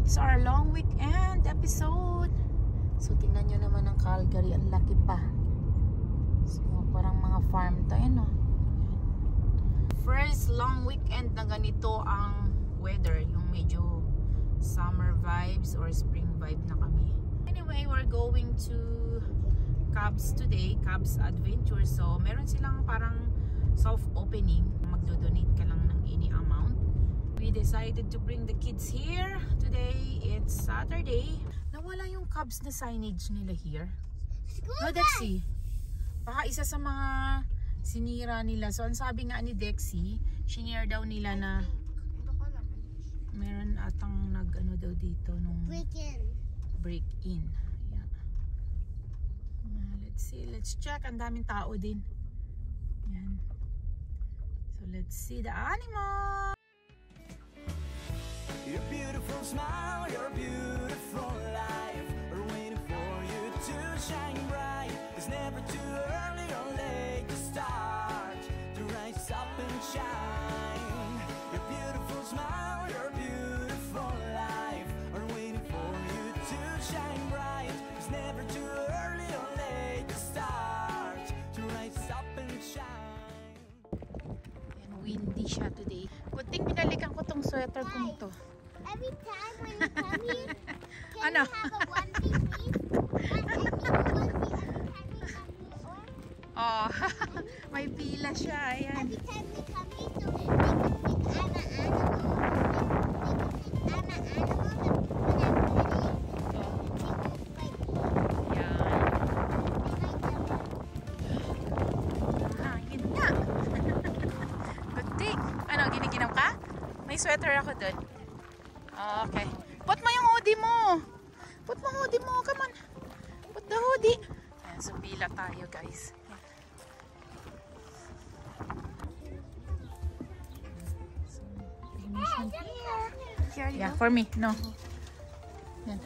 It's our long weekend episode. So, tingnan nyo naman ang Calgary. Ang laki pa. So, parang mga farm tayo, no? First long weekend na ganito ang weather. Yung medyo summer vibes or spring vibe na kami. Anyway, we're going to Cubs today. Cubs Adventure. So, meron silang parang soft opening. Magdo-donate ka lang ng any amount. We decided to bring the kids here. Today, it's Saturday. Nawala yung Cubs na signage nila here. No, Dexy. Baka isa sa mga sinira nila. So, ang sabi nga ni Dexy, sinira daw nila na meron atang nag-ano daw dito nung break-in. Yeah. Let's see. Let's check. Ang daming tao din. Yan. So, let's see the animal. Your beautiful smile, your beautiful life are waiting for you to shine bright. It's never too early or late to start to rise up and shine. Your beautiful smile, your beautiful life are waiting for you to shine bright. It's never too early or late to start to rise up and shine. And windy siya today. Kunting binalikan ko tong sweater kong to. Every time when you come here, can Ano? you have a onesie, please? I need a onesie every time we come here. Or Oh, may pila siya. Ayan. every time we come here, so they can think I'm an animal. They can think I'm an animal, but when I'm ready, they can fight me. Ayan. They like that one. Hangin nga. Good thing. Ano, giniginom ka? May sweater ako dun. Oh, okay. Put mo yung hoodie mo. Put mo hoodie mo. Come on. Put the hoodie. Ayan, so pila tayo, guys. Ayan. So, permission here. Yeah, for me. No. Ayan.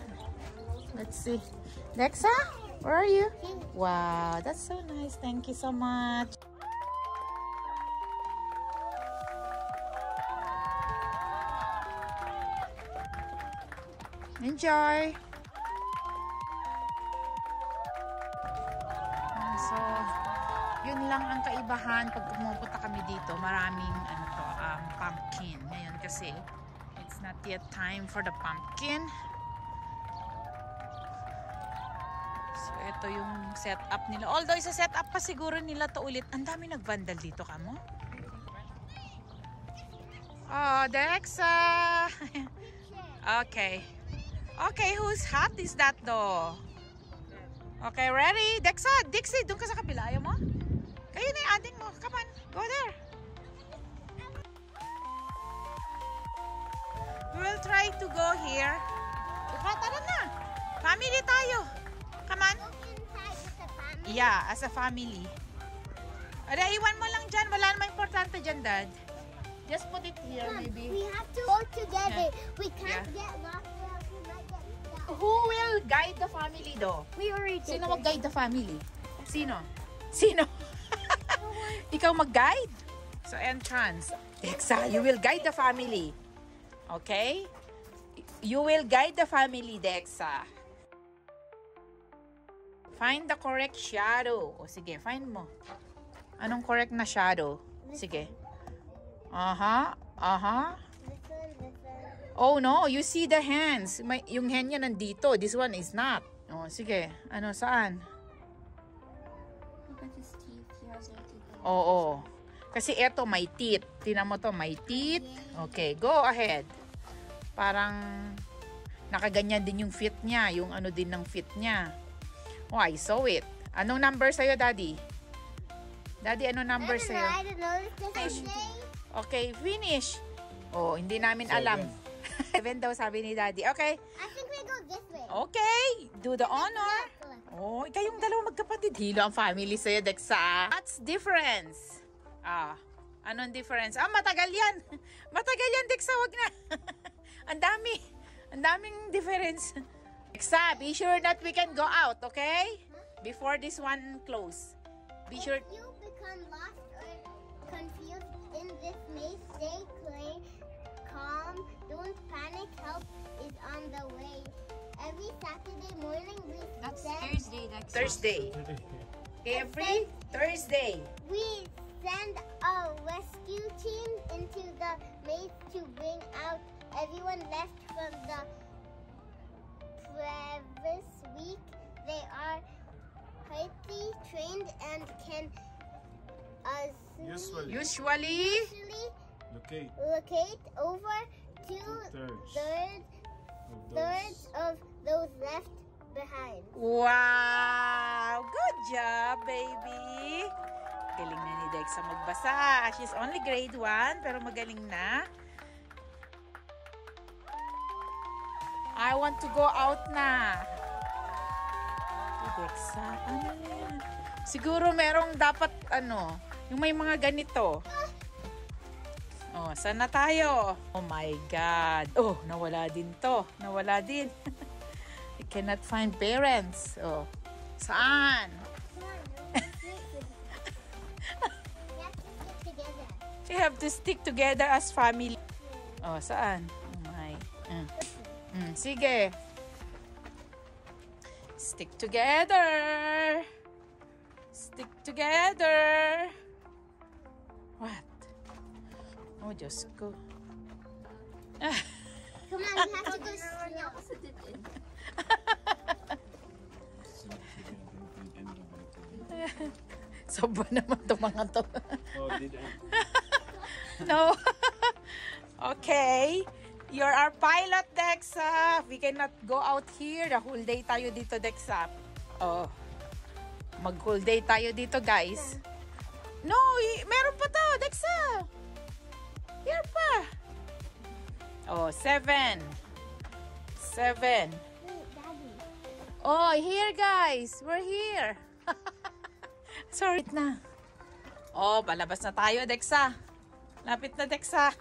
Let's see. Dexa, where are you? Wow, that's so nice. Thank you so much. Enjoy! So, yun lang ang kaibahan pag pumupunta kami dito. Maraming pumpkin. Ngayon kasi, it's not yet time for the pumpkin. So, ito yung setup nila. Although, isa setup pa siguro nila to ulit. Ang dami nag-vandal dito, kamo. Oh, Dexa! Okay. Okay, whose hat is that though? Okay, ready? Dexa, Dixie, doon ka sa kabila. Ayaw mo? Kayo na yung ading mo. Come on, go there. We will try to go here. Diba, tara na. Family tayo. Come on. Go inside with the family. Yeah, as a family. Ada, iwan mo lang dyan. Wala namang importante dyan, Dad. Just put it here, Mom, maybe. we have to go together. Yeah. We can't Yeah. get lost there. We might get down. Who will guide the family though? We already did Sino this. mag-guide the family? Sino? Sino? Ikaw mag-guide? So, entrance. Dexa, you will guide the family. Okay? You will guide the family, Dexa. Find the correct shadow. O, sige, find mo. Anong correct na shadow? Sige. Aha. Aha. This one. Oh no, you see the hands. Yung hand niya nandito. This one is not. Oh, sige. Ano, saan? Look at his teeth. He has no teeth. Oo. Kasi eto may teeth. Tingnan mo to, may teeth. Okay, go ahead. Parang nakaganyan din yung fit niya. Yung ano din ng fit niya. Oh, I saw it. Anong number sa'yo, Daddy? Daddy, anong number sa'yo? I don't know. Does it say? Okay, finish. Oh, hindi namin alam. 7 daw sabi ni Daddy. Okay. I think we go this way. Okay. Do the honor. Oh, kayong dalawa magkapatid. Hilo ang family sa'yo, Dexa. What's difference? Ah, anong difference? Ah, matagal yan. Matagal yan, Dexa. Wag na. Ang dami. Ang daming difference. Dexa, be sure that we can go out, okay? Before this one close. Be sure. If you become lost or confused in this maze, stay calm. Don't panic. Help is on the every Saturday morning That's send, Thursday. That's Thursday. Every Thursday. we send a rescue team into the maze to bring out everyone left from the previous week. They are highly trained and can Usually usually locate over two-thirds of those left behind. Wow! Good job, baby! Galing na ni Dexa magbasa. She's only grade 1, pero magaling na. I want to go out na. Dexa, ano yan? Siguro merong dapat, yung may mga ganito. Oh, saan na tayo? Oh my God. Oh, nawala din to. Nawala din. I cannot find parents. Oh, saan? We have to stick together as family. Oh, saan? Oh my. Sige. Stick together. Stick together. What? Oh, Diyos ko. Come on, you have to go slow. Soba naman to mga to. Oh, did I? No. Okay. You're our pilot, Dexa. We cannot go out here. The whole day tayo dito, Dexa. Oh. Mag-whole day tayo dito, guys. No, meron pa to, Dexa. Here pa. Oh, 7. 7. Wait, Daddy. Oh, here, guys. We're here. Sorry na. Oh, palabas na tayo, Dexa. Lapit na, Dexa.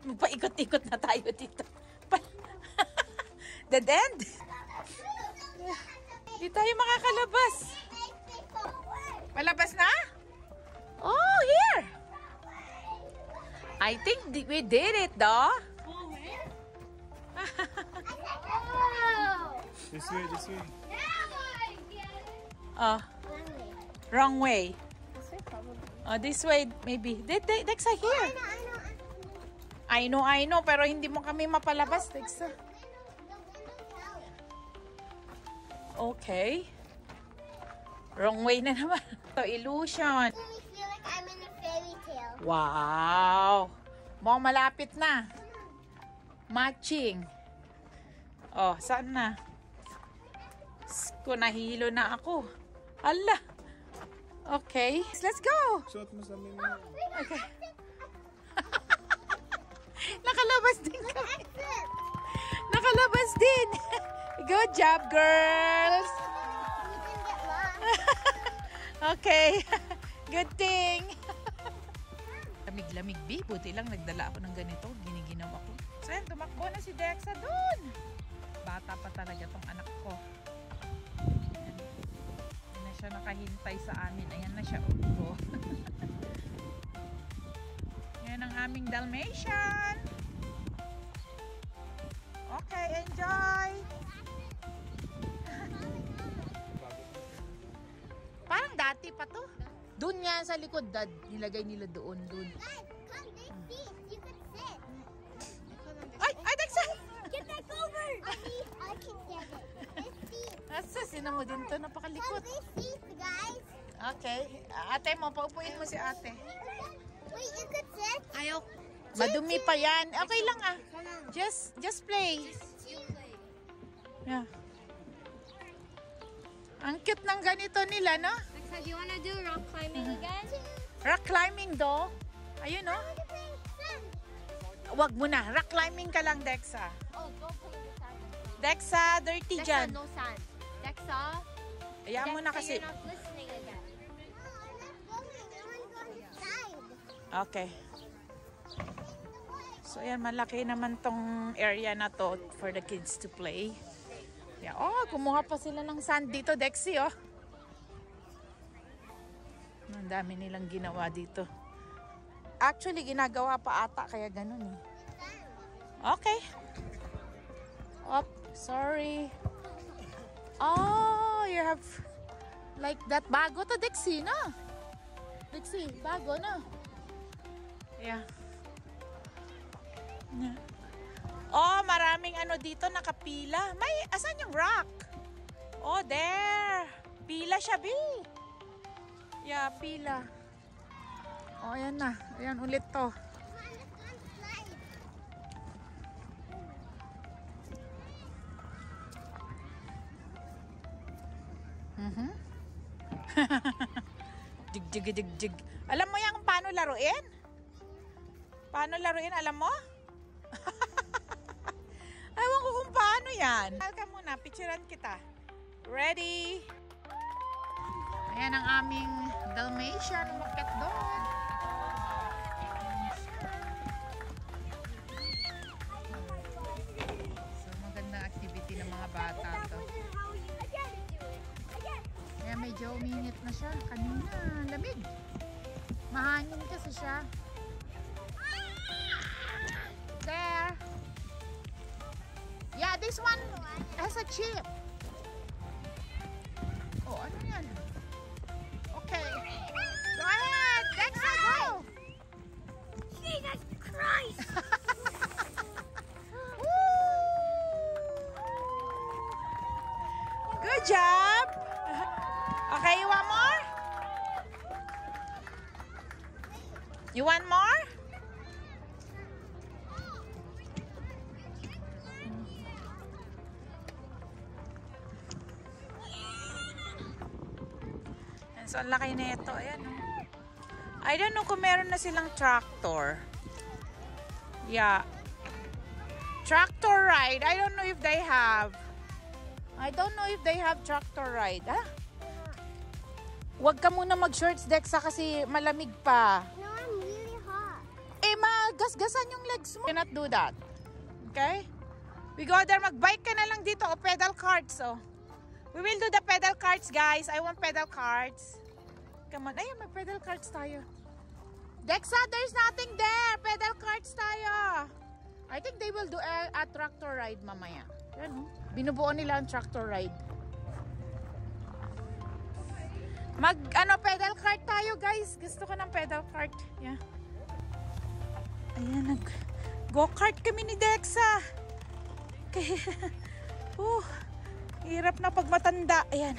Magpaikot-ikot na tayo dito. Dead end? Di tayo makakalabas. Palabas na? Oh, here. I think we did it, though. This way, this way. Oh, wrong way. Oh, this way, maybe. Dexa, here. I know, pero hindi mo kami mapalabas, Dexa. Okay. Wrong way na naman. So, illusion. I feel like I'm in a fairy tale. Wow. Mukhang malapit na. Matching. Oh, saan na? Nahilo na ako. Ala. Okay. Let's go. Suot mo sa amin. Okay. Nakalabas din kami. Nakalabas din. Good job, girls. We didn't get lost. Okay. Good thing. Lamig-lamig, B. Buti lang nagdala ako ng ganito. Giniginaw ako. So yan, tumakbo na si Dexa dun. Bata pa talaga tong anak ko. Ayan. Ayan na siya nakahintay sa amin. Ayan na siya. Oh. Yan ang aming Dalmatian. Okay, enjoy. Parang dati pa to. Doon nga sa likod, Dad. Nilagay nila doon. Guys, come this seat. You can sit. Ay, Dexa! Get back over. I can get it. This seat. Asa, sino mo din to? Napakalikot. Come this seat, guys. Okay. Ate mo, paupuin mo si ate. Wait, you could sit? Ayaw. Madumi pa yan. Okay lang ah. Just play. You play. Yeah. Ang cute ng ganito nila, no? Next time, do you want to do rock climbing again? Rock climbing do. Ayun, no? Wag mo na. Rock climbing ka lang, Dexa. Oh, go play in the sand. Dexa, dirty Dexa, dyan. no sand. Dexa, Ayaw mo na kasi. you're not listening again. No, I'm not going. I want to go inside. Okay. So, yan, malaki naman tong area na to for the kids to play. Yeah. Oh, kumuha pa sila ng sand dito, Dexy, oh. Ang dami nilang ginawa dito. Actually, ginagawa pa ata, kaya ganun eh. Okay. Up. Sorry. Oh, you have like that. Bago to, Dixie, no? Dixie, bago, no? Yeah. Yeah. Oh, maraming ano dito nakapila. May, asan yung rock? Oh, there. Pila siya, B. Yeah, pila. Oh, ayan na. Ayan ulit to. Jig, jig, jig, jig. Alam mo yan kung paano laruin? Paano laruin, alam mo? Ewan ko kung paano yan. Ka muna, picturean kita. Ready? Ayan ang aming Dalmatian. Umakyat doon. So, magandang activity ng mga bata to. Kaya medyo uminit na siya. Kanina, lamig. Mahangin kasi siya. There. Yeah, this one has a chip. Oh, ano yan? Okay. Go ahead. Dexa, go. Jesus Christ! Good job. Okay, you want more? You want more? So, ang laki na ito. Ayan, oh. I don't know kung meron na silang tractor. Yeah. Tractor ride. I don't know if they have. I don't know if they have tractor ride. Ha? Huwag ka muna mag-shorts, Dexa, kasi malamig pa. No, I'm really hot. Eh, magasgasan yung legs mo. Cannot do that. Okay? We go there. Mag-bike ka na lang dito. O pedal carts, oh. We will do the pedal carts, guys. I want pedal carts. Come on. Ayun, may pedal carts tayo. Dexa, there's nothing there. Pedal carts tayo. I think they will do a tractor ride mamaya. Yan, oh. Binubuo nila ang tractor ride. Pedal cart tayo, guys. Gusto ko ng pedal cart. Yeah. Ayan, go-kart kami ni Dexa. Okay. Hirap na pag matanda. Ayan.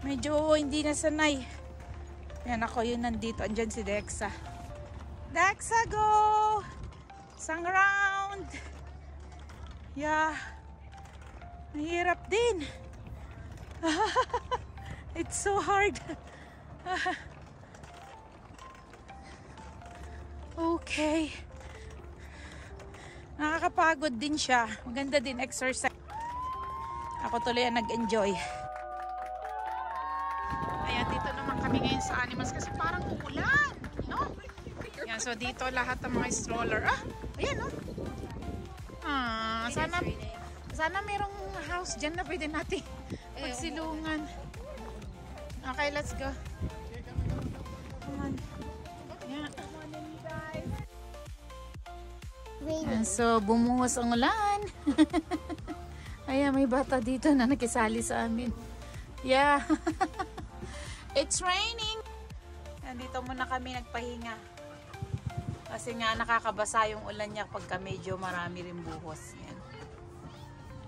Medyo hindi na sanay. Ayan, ako yun nandito. Andyan si Dexa. Dexa, go! Isang round. Yeah. Mahirap din. It's so hard. Okay. Nakakapagod din siya. Maganda din exercise. Ako tuloy ang nag-enjoy. Ayan, dito naman kami ngayon sa Animals kasi parang uulan. No? Ayan, so dito lahat ng mga stroller. Ah, ayan, no? Sana merong house dyan na pwede natin pagsilungan. Okay, let's go. Come on. Yeah. Ayan, so bumuhos ang ulan. Ayan, may bata dito na nakisali sa amin. Yeah. It's raining. Ayan, dito muna kami nagpahinga. Kasi nga nakakabasa yung ulan niya pagka medyo marami rin buhos. Yan.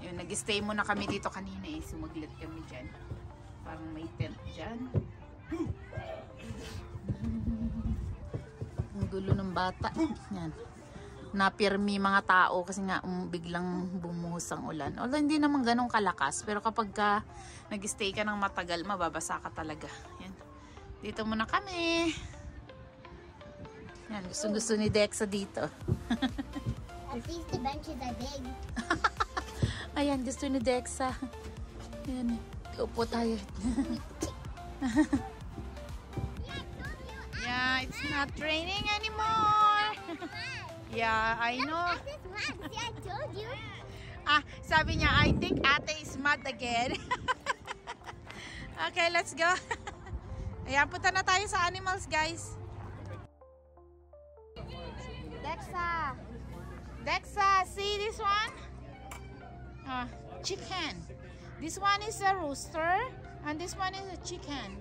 Yun, nag-stay muna kami dito kanina eh. Sumaglit kami dyan. Parang may tent dyan. Ang gulo ng bata. Yan. Napirmi mga tao kasi nga biglang bumuhos ang ulan. Although hindi naman ganun kalakas. Pero kapag nag-stay ka ng matagal, mababasa ka talaga. Yan. Dito muna kami. Yan, gusto ni Dexa dito. At least the benches are big. Ayan, gusto ni Dexa. Ayan, upo tayo. Yeah, it's not raining anymore. Yeah, I know. Look, this one. See, I told you. Ah, sabi niya, I think ate is mad again. Okay, let's go. Ayan, punta na tayo sa Animals, guys. Dexa! Dexa, see this one? Chicken. This one is a rooster and this one is a chicken.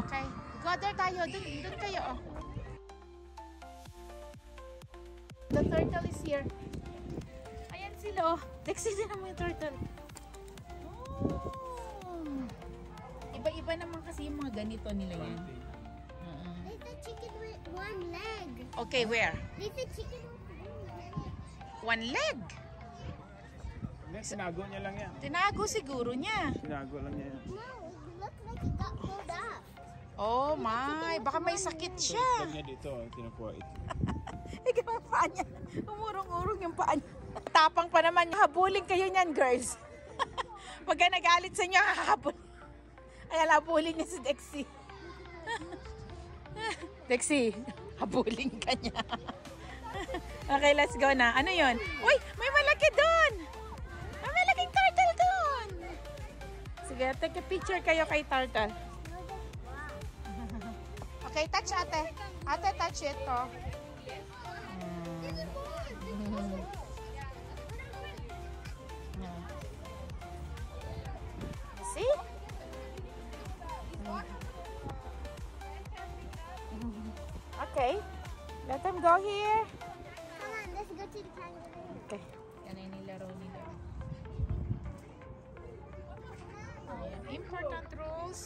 Okay. Go there tayo. Dun kayo. Oh. The turtle is here. Ayan sila. Dexy din naman yung turtle. Oh. Iba-iba naman kasi yung mga ganito nila yan. There's a chicken with one leg. Okay, where? There's a chicken with One leg. Hindi, sinago niya lang yan. Tinago siguro niya. Sinago lang niya yan. no, it looks like it got pulled up. Oh my, baka may sakit siya. Pag niya dito, kinukuha ito. Ikaw ang paa niya. Umurong-urong yung paa niya. Tapang pa naman. Habulin kayo niyan, girls. Pagka nagalit sa inyo, hahabol. Ayan, habulin niya si Dexy. Dexy, habulin ka niya. Okay, let's go na. Ano yun? Uy, may malaki doon. May malaking turtle doon. Sige, take a picture kayo kay turtle. Okay, touch ate. Ate, touch it. Oh. See? Okay. Let them go here. Come on, let's go to the kangaroo. Okay. Yan ay nilaro nila. Ayan. Important rules.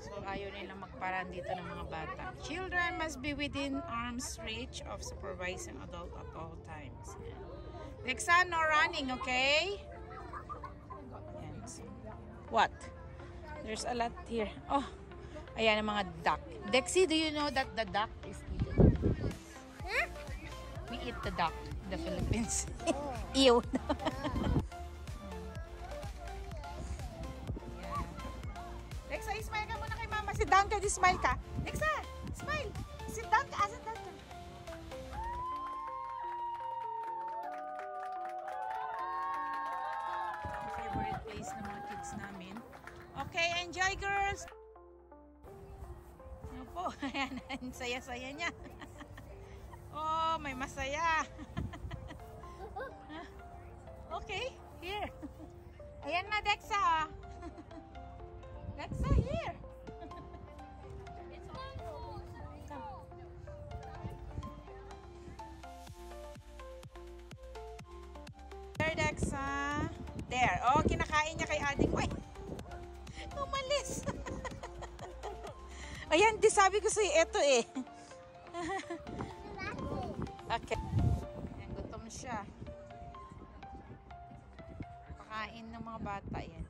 So, ayaw nila magparan dito ng mga bata. Children must be within arm's reach of supervising adult at all times. Dexa, no running, okay? Ayan. So, what? There's a lot here. Oh, ayan ang mga duck. Dexy, do you know that the duck is eaten? Huh? We eat the duck in the Philippines. Ew. Dexa, smile ka muna kay mama. Sit down ka, smile ka. Dexa, smile. Sit down ka. Sit down ka. Favorite place ng mga kids namin. Okay, enjoy girls. Ano po? Ayan, ang saya-saya niya. Oh, may masaya. Okay, here. Ayan na, Dexa. Dexa, here. Come. There, Dexa. There. Oh, kinakain niya kay Ading. Uy, umalis. Ayan, di sabi ko sa'yo, eto eh. Okay. Ayan, gutom siya. Pakain ng mga bata yan.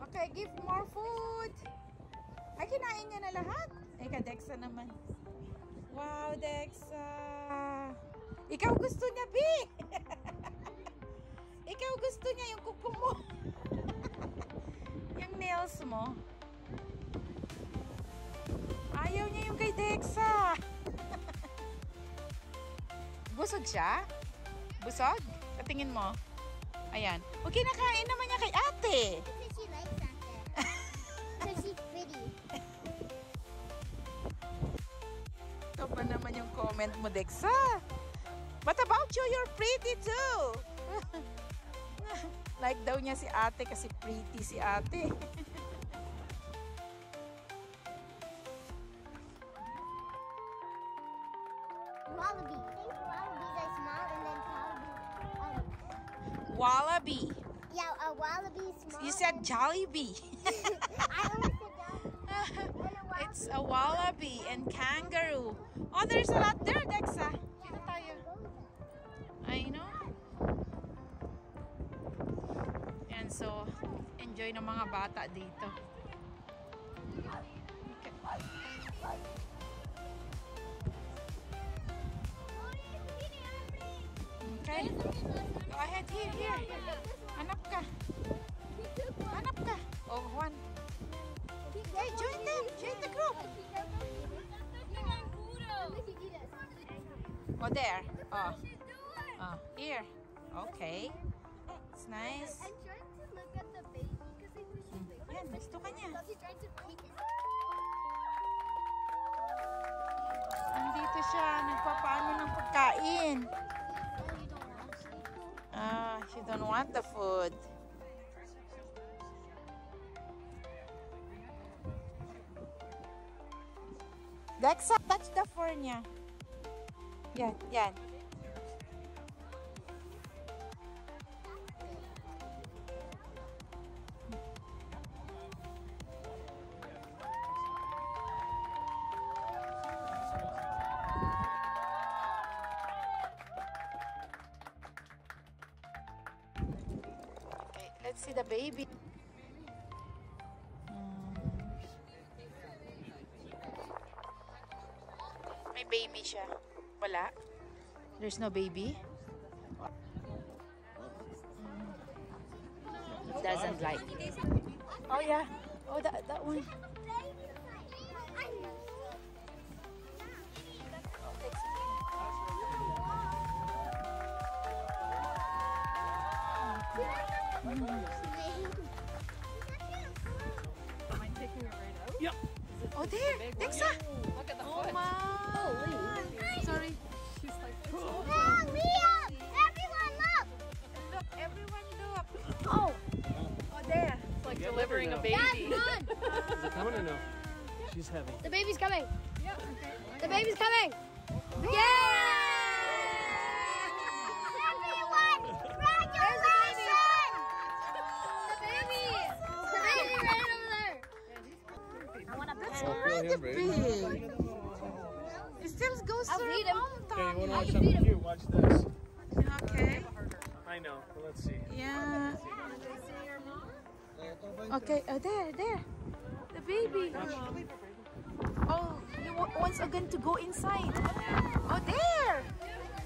Okay, give more food. Ay, kinain niya na lahat. Eka, Dexa naman. Wow, Dexa. Ikaw gusto niya, B. Ikaw gusto niya yung kuko mo. Yung nails mo. Ayaw niya yung kay Dexa. Busog siya? Busog? Katingin mo. Ayan. O, kinakain naman niya kay ate. Because she likes that. Because she's pretty. Ito pa naman yung comment mo, Dexa. What about you? You're pretty too. Like daw niya si ate kasi pretty si ate. Wallaby. I think wallabies are small and then Wallaby. yeah, a wallaby is small. You said Jollibee. I almost said that. It's a wallaby and kangaroo. Oh, there's a lot there, Dexa. Dito tayo. I know. And so, enjoy ng mga bata dito. Okay. Go ahead, here. Hanap ka. Hanap ka. Oh, Juan. Hey, join them. Join the group. Oh, there. Oh. Oh, here. Okay. It's nice. I'm trying to look at the baby because I think she's Yan. Gusto ka niya. He tried to eat it. Nandito siya, nagpapaano ng pagkain. Ah, she don't want the food. Dexa, touch the fur niya. Yan, yan. Okay, let's see the baby. May baby siya. Wala. There's no baby. Doesn't like. Oh yeah. Oh, that one. Oh, there. Dexa. Look at the Oh foot. my. Sorry. She's like, Oh, Liam! Everyone, look! Look, everyone look. Oh. Oh, there. it's like Get delivering a liver now. baby. Run! Is it coming or no? She's heavy. The baby's coming! Yeah, okay. The baby's coming! Yay! Everyone! Congratulations! The baby! The baby right over there! I want to pet him. Pretty big. It still goes I'll to feed her him. mom, Okay, you want to Tommy. watch something cute? Watch this. Okay. I know, but let's see. Yeah. Okay. Oh, there. The baby. Oh, he wants again to go inside. Oh, there.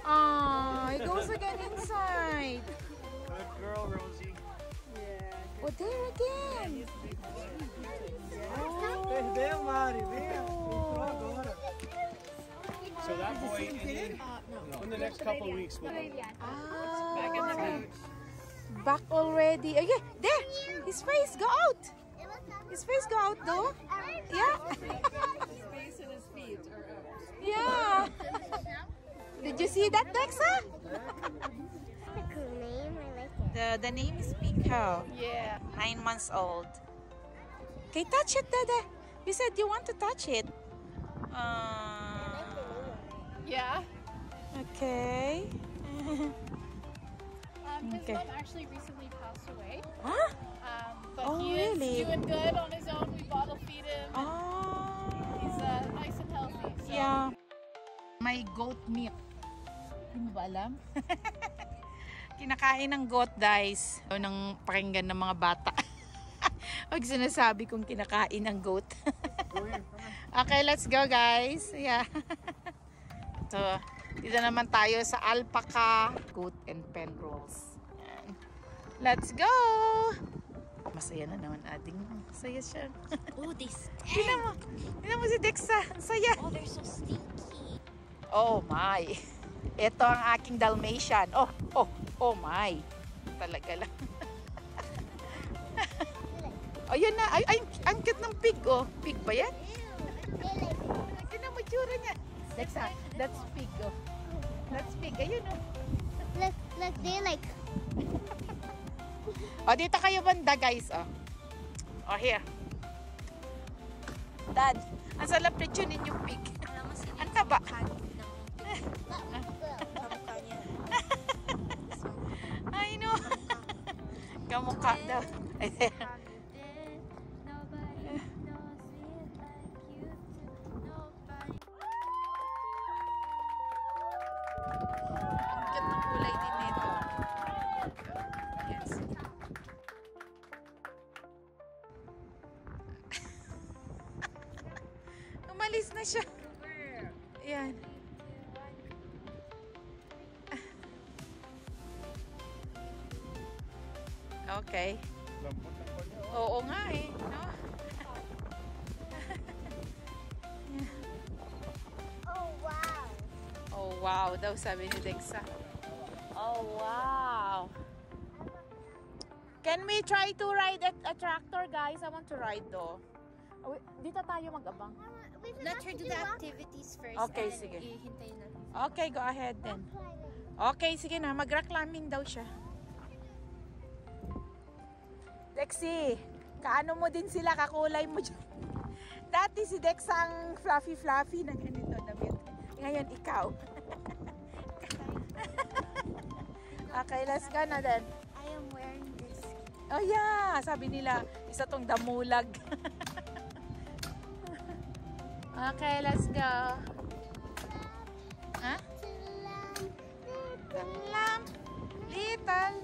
Oh, he goes again inside. Good girl, Rosie. Oh, there again. So that boy, in the next couple of weeks, will Ah, Back in the coach. back already. Okay, there. His face go out. His face go out though. Yeah. His face and his feet are out. Yeah. Did you see that, Dexa? Cool name, I like it. The name is Pico. Yeah. 9 months old. Okay, touch it, Dada. You said you want to touch it. Yeah. Okay. His Okay. mom actually recently passed away. Huh? But Oh, he really? is doing good on his own. We bottle feed him. He's Oh. nice and healthy. So. Yeah. My goat milk. Hindi mo ba alam? Kinakain ng goat, guys. Nang pakinggan ng mga bata. Pag sinasabi kong kinakain ng goat. Okay, let's go, guys. Yeah. So, dito naman tayo sa alpaca goat and pen rolls. Yan. Let's go! Masaya na naman ating. Masaya siya. Oh, they stink. Tignan mo si Dexa. Ang saya. Oh, they're so stinky. Oh my. Ito ang aking Dalmatian. Oh my. Talaga lang. Ayun na. Ay, ang cute ng pig, oh. Pig ba yan? Tignan mo tsura niya. Dexa, that's pig, oh. That's pig. Ayun, oh. Look, they like. O, dito kayo banda, guys, oh. Oh, here. Dad, ang sarap lechonin yung pig. Ang taba. I know. Kamukha daw. Ang cute ng kulay din nito. Yes. Umalis na siya. Yan. Okay. Oo nga eh. No? Oh, wow. Oh wow, daw sabi ni Dexa. Oh wow. Can we try to ride a tractor, guys? I want to ride though. Dito tayo mag-abang. Let her do the activities first. Okay, and sige. Ihintayin natin. Okay, go ahead then. Okay, sige na. Mag-rock climbing daw siya. Dexy, kaano mo din sila, kakulay mo dyan. Dati si Dex ang fluffy-fluffy na ganito damit. Ngayon, ikaw. Okay, let's go na then. I am wearing this. Oh yeah, sabi nila, isa tong damulag. Okay, let's go. Huh? Little.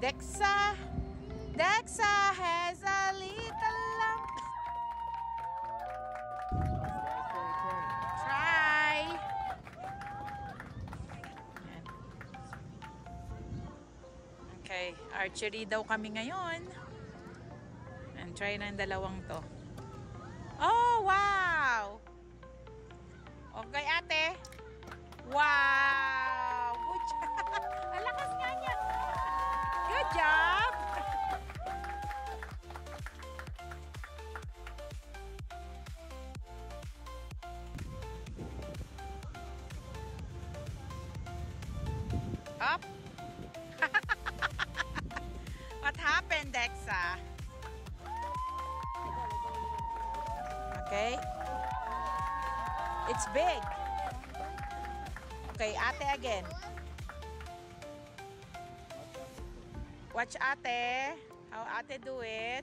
Dexa has a little lamp. Try. Okay, archery daw kami ngayon. And try na yung dalawang to. Oh, wow! Okay, ate. Wow! Good job! Ang lakas nga niya! Good job! Up! What happened, Dexa? Okay. It's big. Okay, ate again. Watch ate. How ate do it.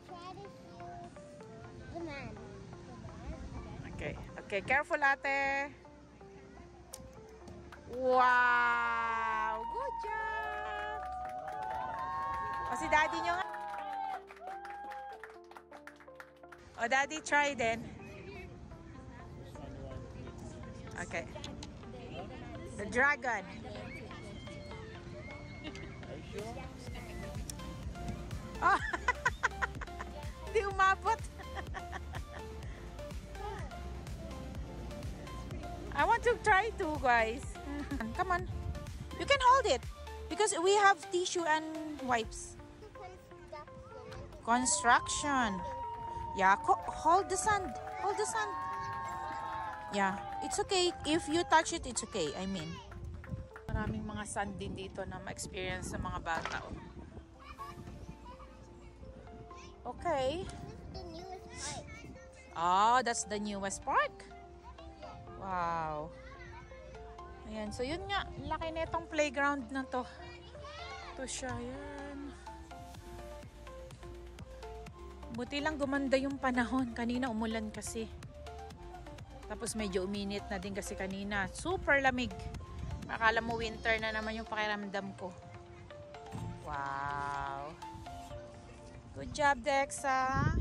Try to shoot the man. Okay. Okay, careful ate. Wow! Good job! O si daddy nyo nga. O daddy, try then. Okay. The dragon. Oh. Hindi umabot. I want to try too, guys. Come on. You can hold it. Because we have tissue and wipes. Construction. Yeah, hold the sand. Hold the sand. Yeah, it's okay. If you touch it, it's okay. I mean. Maraming mga sand din dito na ma-experience sa mga bata. Okay. The newest part. Oh, that's the newest park. Wow. Ayan. So, yun nga. Laki na itong playground na to. Ito siya. Ayan. Buti lang gumanda yung panahon. Kanina umulan kasi. Tapos medyo uminit na din kasi kanina. Super lamig. Akala mo winter na naman yung pakiramdam ko. Wow. Good job, Dexa.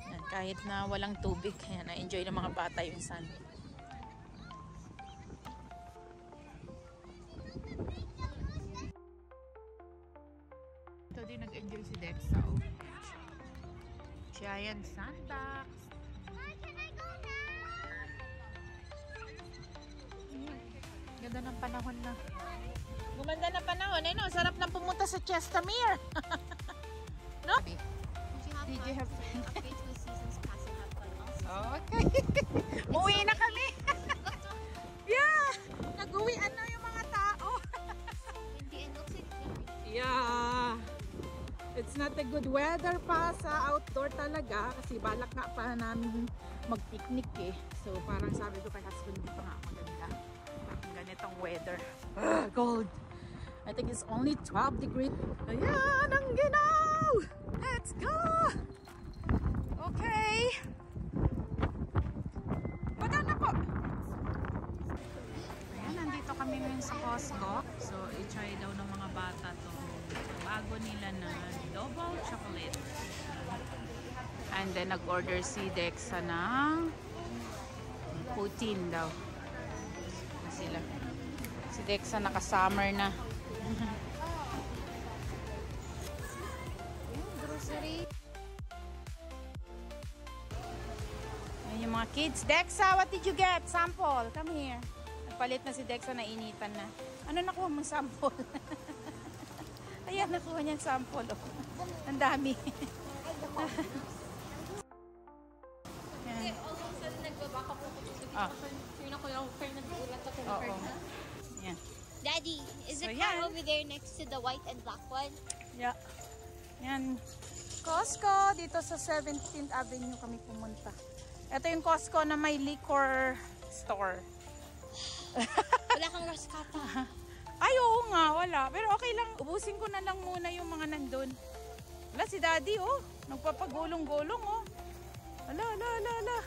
Yan, kahit na walang tubig, yan, na-enjoy ng mga bata yung sun. Ito din nag-enjoy si Dexa. Oh. Giant sandbox. Can I go now? Ganda ng panahon na. Gumanda na panahon. Eh no, sarap lang pumunta sa Chestermere. No? Did you have fun? Upgrade to the season's pass and have fun also. Okay. Uwi na kami. Yeah. Nag-uwian na yung mga tao. Windy and looks like clear. Yeah. It's not a good weather pa sa outdoor talaga kasi balak nga pa namin mag-picnic eh. So parang sabi ko kay husband, hindi pa nga maganda. Ganitong weather. Cold. I think it's only 12 degrees. Ayan ang ginaw! Let's go! Okay. Bada na po! Ayan, nandito kami ngayon sa Costco. So, i-try daw ng mga bata to. Bago nila na double chocolate. And then, nag-order si Dexa ng poutine daw. Sila. Si Dexa naka-summer na. Grocery. Ayan yung mga Mga kids. Dexa, what did you get? Sample. Come here. Nagpalit na si Dexa, nainitan na. Ano nakuha mong sample? Ayan, nakuha niyang sample. Oh. Ang dami. Yan. Daddy, is So, the car yan. over there next to the white and black one? Yeah. Yan. Costco. Dito sa 17th Avenue kami pumunta. Ito yung Costco na may liquor store. Wala kang rascata. Ay, oo nga. Wala. Pero okay lang. Ubusin ko na lang muna yung mga nandun. Wala, si Daddy, oh. Nagpapagulong-gulong, oh. Ala, ala, ala, ala.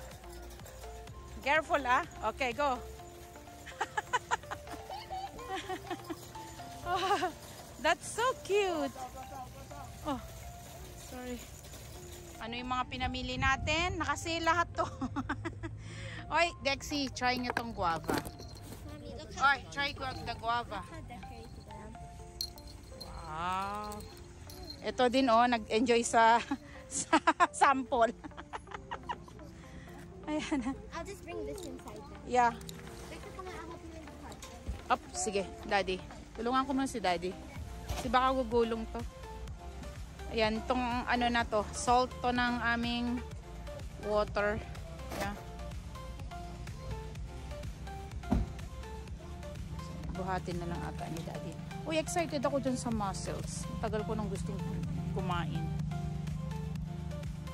Careful, ah. Okay, go. Oh, that's so cute. Oh, sorry. Ano yung mga pinamili natin? Nakasale lahat to. Oy, Dexy, try nyo tong guava. Mommy, look how, Oy, try the guava. how decorated I am. Wow. Ito din, oh, nag-enjoy sa sample. Ayan. I'll just bring this inside then. Yeah. Victor, come on, I'll help you in the car. Up, sige, Daddy. Tulungan ko muna si Daddy. Kasi baka gugulong to. Ayan, tong ano na to. Salt to ng aming water. Yeah. Buhatin na lang ata ni Daddy. Uy, excited ako dyan sa mussels. Tagal ko nang gustong kumain.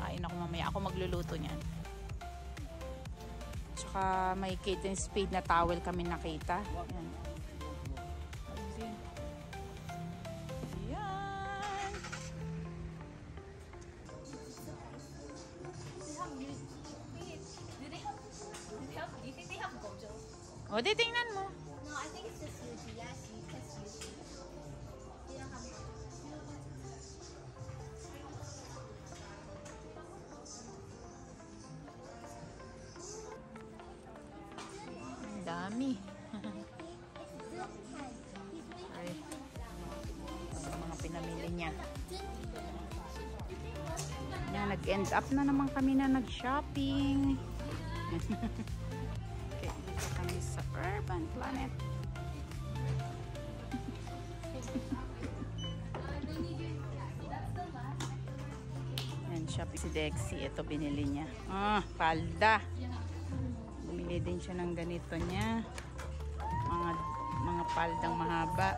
Kain ako mamaya. Ako magluluto niyan. Tsaka may Kate and Spade na towel kami nakita. Ayan. Ayan. Do you think they have gojo? O, di tingnan mo. No, I think it's just Yuji. Yes, just Yuji. They don't have Ang dami. Ay. Ang mga pinamili niya. Yan, nag-end up na naman kami na nag-shopping. Okay, dito kami sa Urban Planet. Yan, shopping si Dexy. Ito binili niya. Ah, palda. Bumili din siya ng ganito niya. Mga paldang mahaba.